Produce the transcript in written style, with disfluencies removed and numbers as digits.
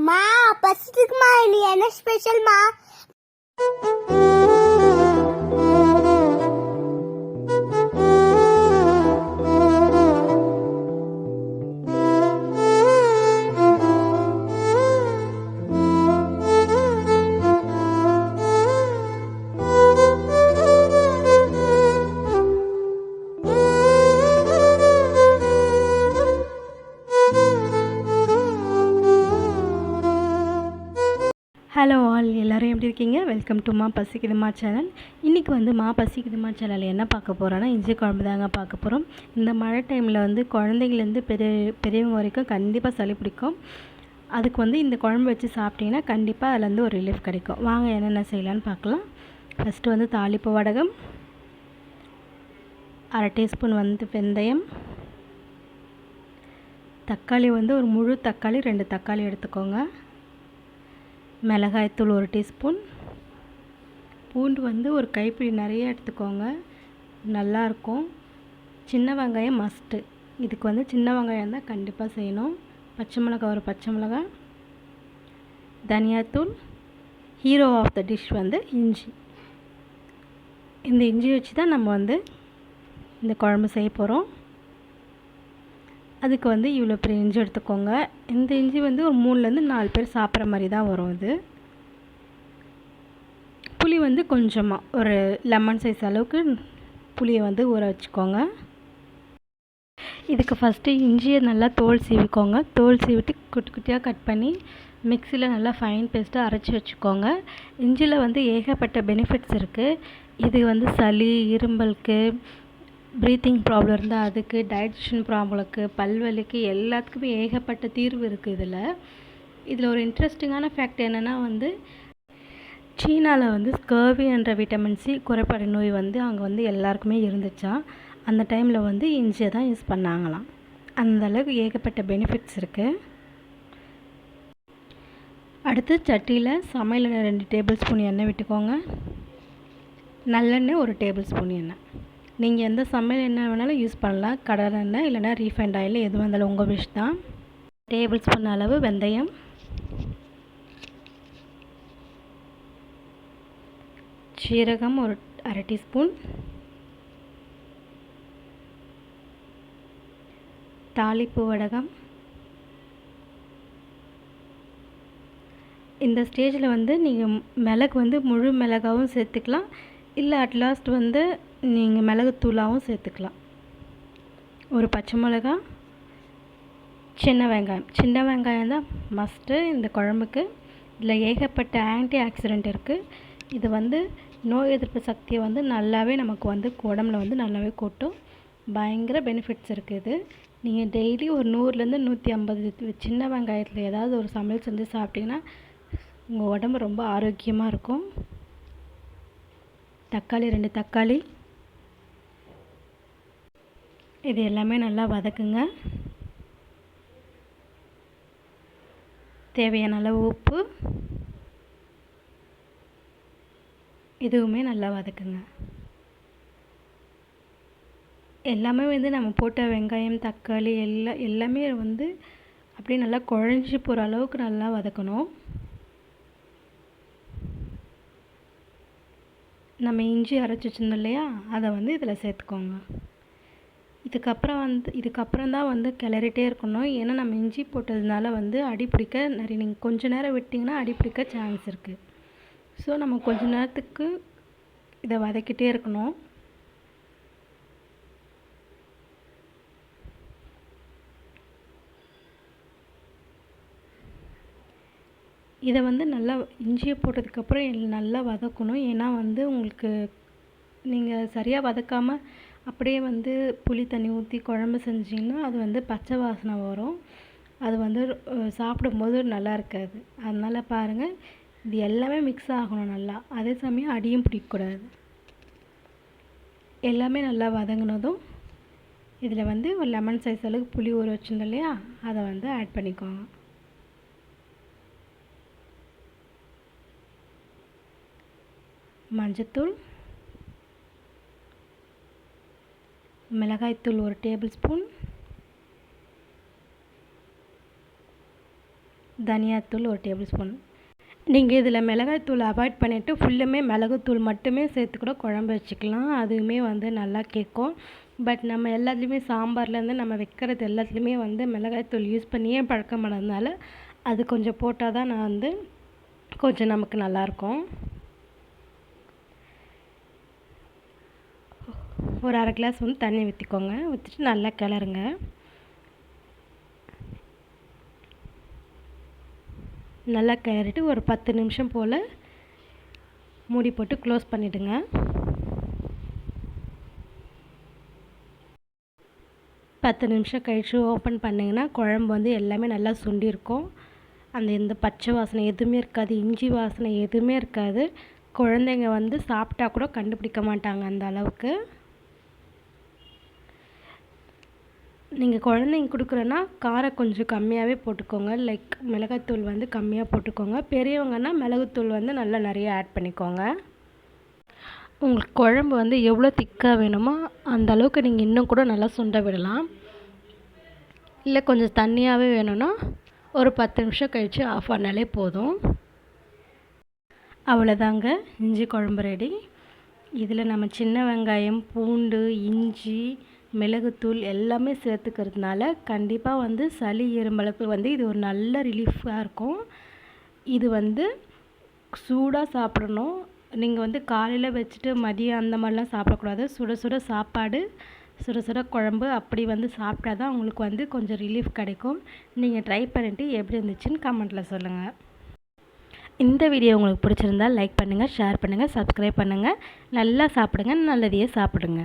மா பசிக்குமா நீ என்ன ஸ்பெஷல்மா? ஹலோ ஆல், எல்லோரும் எப்படி இருக்கீங்க? வெல்கம் டு மா பசிக்குதுமா சேனல். இன்றைக்கி வந்து மா பசிக்குதுமா சேனல் என்ன பார்க்க போகிறோன்னா இஞ்சி குழம்பு தாங்க பார்க்க போகிறோம். இந்த மழை டைமில் வந்து குழந்தைங்கலேருந்து பெரியவங்க வரைக்கும் கண்டிப்பாக சளி பிடிக்கும். அதுக்கு வந்து இந்த குழம்பு வச்சு சாப்பிட்டிங்கன்னா கண்டிப்பாக அதுலேருந்து ஒரு ரிலீஃப் கிடைக்கும். வாங்க என்னென்ன செய்யலான்னு பார்க்கலாம். ஃபஸ்ட்டு வந்து தாளிப்பு வடகம், அரை டீஸ்பூன் வந்து வெந்தயம், தக்காளி வந்து ஒரு முழு தக்காளி 2 தக்காளி எடுத்துக்கோங்க, மிளகாய்த்தூள் 1 டீஸ்பூன், பூண்டு வந்து ஒரு கைப்பிடி நிறைய எடுத்துக்கோங்க, நல்லாயிருக்கும். சின்ன வெங்காயம் மஸ்ட்டு, இதுக்கு வந்து சின்ன வெங்காயம் தான் கண்டிப்பாக செய்யணும். பச்சை மிளகாய் ஒரு பச்சை மிளகாய், தனியாத்தூள், ஹீரோ ஆஃப் த டிஷ் வந்து இஞ்சி. இந்த இஞ்சி வச்சு தான் நம்ம வந்து இந்த குழம்பு செய்ய போகிறோம். அதுக்கு வந்து இவ்வளோ பெரிய இஞ்சி எடுத்துக்கோங்க. இந்த இஞ்சி வந்து ஒரு 3லேருந்து 4 பேர் சாப்பிட்ற மாதிரி தான் வரும். இது புளி வந்து கொஞ்சமாக ஒரு லெமன் சைஸ் அளவுக்கு புளியை வந்து ஊற வச்சுக்கோங்க. இதுக்கு ஃபஸ்ட்டு இஞ்சியை நல்லா தோல் சீவிக்கோங்க. தோல் சீவிட்டு குட்டி குட்டியாக கட் பண்ணி மிக்சியில் நல்லா ஃபைன் பேஸ்ட்டாக அரைச்சி வச்சுக்கோங்க. இஞ்சியில் வந்து ஏகப்பட்ட பெனிஃபிட்ஸ் இருக்குது. இது வந்து சளி, இரும்பலுக்கு, ப்ரீத்திங் ப்ராப்ளம் இருந்தால் அதுக்கு, டைஜஷன் ப்ராப்ளம்க்கு, பல்வலிக்கு, எல்லாத்துக்குமே ஏகப்பட்ட தீர்வு இருக்குது. இதில் ஒரு இன்ட்ரெஸ்டிங்கான ஃபேக்ட் என்னென்னா வந்து சீனாவில் வந்து ஸ்கர்வி என்ற விட்டமின் சி குறைபாடு நோய் வந்து அங்கே வந்து எல்லாருக்குமே இருந்துச்சா. அந்த டைமில் வந்து இஞ்சியை தான் யூஸ் பண்ணாங்களாம். அந்தளவுக்கு ஏகப்பட்ட பெனிஃபிட்ஸ் இருக்குது. அடுத்து சட்டியில் சமையல் எண்ணெய் 2 டேபிள் ஸ்பூன் எண்ணெய் விட்டுக்கோங்க. நல்லெண்ணெய் 1 டேபிள் ஸ்பூன் எண்ணெய். நீங்கள் எந்த சமையல் எண்ணெய் வேணாலும் யூஸ் பண்ணலாம். கடலை எண்ணெய் இல்லைனா ரீஃபைண்ட் ஆயில் எதுவாக இருந்தாலும் உங்கள் விஷ் தான். டேபிள் ஸ்பூன் அளவு வெந்தயம், சீரகம் ஒரு அரை டீஸ்பூன், தாளிப்பு வடகம். இந்த ஸ்டேஜில் வந்து நீங்கள் மிளகு வந்து முழு மிளகாவும் சேர்த்துக்கலாம், இல்லை அட்லாஸ்ட் வந்து நீங்கள் மிளகுத்தூளாகவும் சேர்த்துக்கலாம். ஒரு பச்சை மிளகா, சின்ன வெங்காயம் தான் மஸ்ட்டு இந்த குழம்புக்கு. இதில் ஏகப்பட்ட ஆன்டி ஆக்சிடென்ட் இருக்குது. இது வந்து நோய் எதிர்ப்பு சக்தியை வந்து நல்லாவே நமக்கு வந்து உடம்புல வந்து நல்லாவே கூட்டும். பயங்கர பெனிஃபிட்ஸ் இருக்குது. நீங்கள் டெய்லி ஒரு 100லேருந்து 150 சின்ன வெங்காயத்தில் ஏதாவது ஒரு சமையல் செஞ்சு சாப்பிட்டிங்கன்னா உங்கள் உடம்பு ரொம்ப ஆரோக்கியமாக இருக்கும். தக்காளி 2 தக்காளி, இது எல்லாமே நல்லா வதக்குங்க. தேவையான அளவு உப்பு, இதுவுமே நல்லா வதக்குங்க. எல்லாமே வந்து நம்ம போட்ட வெங்காயம், தக்காளி எல்லாமே வந்து அப்படியே நல்லா குழஞ்சி போகிற அளவுக்கு நல்லா வதக்கணும். நம்ம இஞ்சி அரைச்சி வச்சுருந்தோம் இல்லையா, அதை வந்து இதில் சேர்த்துக்கோங்க. இதுக்கப்புறம் தான் வந்து கிளறிட்டே இருக்கணும். ஏன்னா நம்ம இஞ்சி போட்டதுனால வந்து அடிப்பிடிக்க நீங்கள் கொஞ்ச நேரம் விட்டிங்கன்னா அடிப்பிடிக்க சான்ஸ் இருக்குது. ஸோ நம்ம கொஞ்ச நேரத்துக்கு இதை வதக்கிட்டே இருக்கணும். இதை வந்து நல்லா இஞ்சியை போட்டதுக்கப்புறம் நல்லா வதக்கணும். ஏன்னா வந்து உங்களுக்கு நீங்கள் சரியாக வதக்காமல் அப்படியே வந்து புளி தண்ணி ஊற்றி குழம்பு செஞ்சிங்கன்னா அது வந்து பச்சை வாசனை வரும். அது வந்து சாப்பிடும்போது நல்லா இருக்காது. அதனால் பாருங்கள், இது எல்லாமே மிக்ஸ் ஆகணும் நல்லா. அதே சமயம் அடியும் பிடிக்கக்கூடாது. எல்லாமே நல்லா வதங்கினதும் இதில் வந்து ஒரு லெமன் சைஸ் அளவுக்கு புளி ஊற வச்சுருந்தோம் இல்லையா, அதை வந்து ஆட் பண்ணிக்கோங்க. மஞ்சத்தூள், மிளகாய்த்தூள் 1 டேபிள் ஸ்பூன், தனியாத்தூள் 1 டேபிள் ஸ்பூன். நீங்கள் இதில் மிளகாய்த்தூள் அவாய்ட் பண்ணிவிட்டு ஃபுல்லுமே மிளகுத்தூள் மட்டுமே சேர்த்து கூட குழம்பு வச்சுக்கலாம். அதுவுமே வந்து நல்லா கேட்கும். பட் நம்ம எல்லாத்துலேயுமே சாம்பார்லேருந்து நம்ம வைக்கிறது எல்லாத்துலேயுமே வந்து மிளகாய்த்தூள் யூஸ் பண்ணியே பழக்கமானதுனால அது கொஞ்சம் போட்டால் தான் நான் வந்து கொஞ்சம் நமக்கு நல்லாயிருக்கும். ஒரு அரை கிளாஸ் வந்து தண்ணி ஊற்றிக்கோங்க. ஊற்றிட்டு நல்லா கிளறுங்க. நல்லா கிளறிட்டு ஒரு 10 நிமிஷம் போல் மூடி போட்டு க்ளோஸ் பண்ணிவிடுங்க. பத்து நிமிஷம் கழித்து ஓப்பன் பண்ணிங்கன்னா குழம்பு வந்து எல்லாமே நல்லா சுண்டியிருக்கும். அந்த எந்த பச்சை வாசனை எதுவுமே இருக்காது, இஞ்சி வாசனை எதுவுமே இருக்காது. குழந்தைங்க வந்து சாப்பிட்டா கூட கண்டுபிடிக்க மாட்டாங்க அந்த அளவுக்கு. நீங்கள் குழந்தைங்க கொடுக்குறேன்னா காரம் கொஞ்சம் கம்மியாகவே போட்டுக்கோங்க. லைக் மிளகாய்த்தூள் வந்து கம்மியாக போட்டுக்கோங்க. பெரியவங்கன்னா மிளகுத்தூள் வந்து நல்லா நிறைய ஆட் பண்ணிக்கோங்க. உங்களுக்கு குழம்பு வந்து எவ்வளோ திக்காக வேணுமோ அந்த அளவுக்கு நீங்கள் இன்னும் கூட நல்லா சுண்ட விடலாம். இல்லை கொஞ்சம் தண்ணியாகவே வேணும்னா ஒரு 10 நிமிஷம் கழித்து ஆஃப் பண்ணாலே போதும். அவ்வளோதாங்க, இஞ்சி குழம்பு ரெடி. இதில் நம்ம சின்ன வெங்காயம், பூண்டு, இஞ்சி, மிளகுத்தூள் எல்லாமே சேர்த்துக்கிறதுனால கண்டிப்பாக வந்து சளி இருமலுக்கு வந்து இது ஒரு நல்ல ரிலீஃபாக இருக்கும். இது வந்து சூடாக சாப்பிடணும். நீங்கள் வந்து காலையில் வச்சுட்டு மதியம் அந்த மாதிரிலாம் சாப்பிடக்கூடாது. சுட சுட சாப்பாடு, சுட சுட குழம்பு அப்படி வந்து சாப்பிட்டா தான் உங்களுக்கு வந்து கொஞ்சம் ரிலீஃப் கிடைக்கும். நீங்கள் ட்ரை பண்ணிவிட்டு எப்படி இருந்துச்சுன்னு கமெண்ட்டில் சொல்லுங்கள். இந்த வீடியோ உங்களுக்கு பிடிச்சிருந்தால் லைக் பண்ணுங்கள், ஷேர் பண்ணுங்கள், சப்ஸ்கிரைப் பண்ணுங்கள். நல்லா சாப்பிடுங்க, நல்லதையே சாப்பிடுங்க.